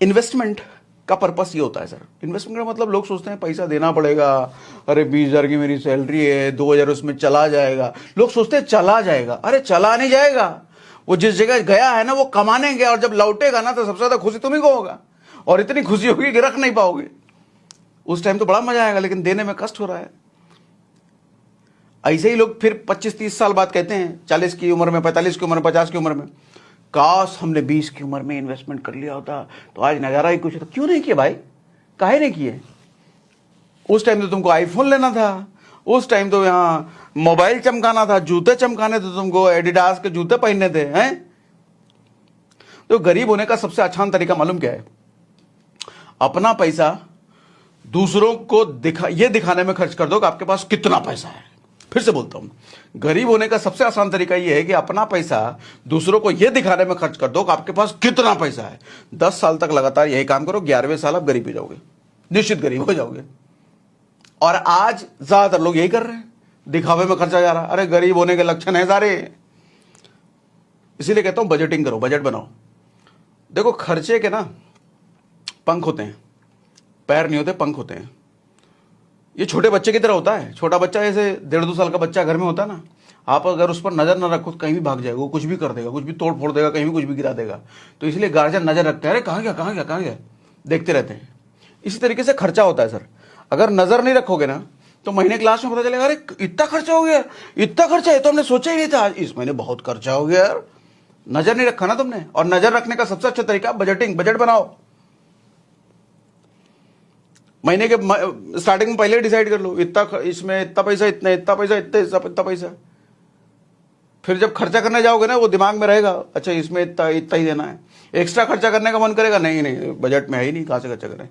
Investment का purpose ये होता है सर। इन्वेस्टमेंट का मतलब लोग सोचते हैं पैसा देना पड़ेगा, अरे 20,000 की मेरी सैलरी है, 2,000 उसमें चला जाएगा। लोग सोचते हैं चला जाएगा, अरे चला नहीं जाएगा। वो जिस जगह गया है ना वो कमाने गया, और जब लौटेगा ना तो सबसे ज्यादा खुशी तुम्ही को होगा, और इतनी खुशी होगी कि रख नहीं पाओगे। उस टाइम तो बड़ा मजा आएगा, लेकिन देने में कष्ट हो रहा है। ऐसे ही लोग फिर 25-30 साल बाद कहते हैं, 40 की उम्र में, 45 की उम्र में, 50 की उम्र में, काश हमने 20 की उम्र में इन्वेस्टमेंट कर लिया होता तो आज नजारा ही कुछ होता। क्यों नहीं किया भाई, काहे नहीं किए? उस टाइम तो तुमको आईफोन लेना था, उस टाइम तो यहाँ मोबाइल चमकाना था, जूते चमकाने थे, तुमको एडिडास के जूते पहनने थे हैं। तो गरीब होने का सबसे आसान तरीका मालूम क्या है? अपना पैसा दूसरों को दिखाने में खर्च कर दो कि आपके पास कितना पैसा है। फिर से बोलता हूं, गरीब होने का सबसे आसान तरीका यह है कि अपना पैसा दूसरों को यह दिखाने में खर्च कर दो कि आपके पास कितना पैसा है। 10 साल तक लगातार यही काम करो, 11वें साल आप गरीब हो जाओगे, निश्चित गरीब हो जाओगे। और आज ज्यादातर लोग यही कर रहे हैं, दिखावे में खर्चा जा रहा है। अरे गरीब होने के लक्षण है सारे। इसीलिए कहता हूं बजटिंग करो, बजट बनाओ। देखो खर्चे के ना पंख होते हैं, पैर नहीं होते, पंख होते हैं। ये छोटे बच्चे की तरह होता है। छोटा बच्चा ऐसे 1.5-2 साल का बच्चा घर में होता है ना, आप अगर उस पर नजर न रखो तो कहीं भी भाग जाएगा, वो कुछ भी कर देगा, कुछ भी तोड़ फोड़ देगा, कहीं भी कुछ भी गिरा देगा। तो इसलिए गार्जियन नजर रखते हैं, अरे कहाँ गया कहाँ गया कहाँ गया, देखते रहते हैं। इसी तरीके से खर्चा होता है सर। अगर नजर नहीं रखोगे ना तो महीने के लास्ट में पता चलेगा, अरे इतना खर्चा हो गया, इतना खर्चा है तो हमने सोचा ही नहीं था, इस महीने बहुत खर्चा हो गया यार। नजर नहीं रखा ना तुमने। और नजर रखने का सबसे अच्छा तरीका बजटिंग, बजट बनाओ। महीने के स्टार्टिंग में पहले डिसाइड कर लो, इतना इसमें इतना पैसा, इतना पैसा, इतना पैसा। फिर जब खर्चा करने जाओगे ना वो दिमाग में रहेगा, अच्छा इसमें इतना ही देना है। एक्स्ट्रा खर्चा करने का मन करेगा, नहीं नहीं बजट में है ही नहीं, कहां से खर्चा करें।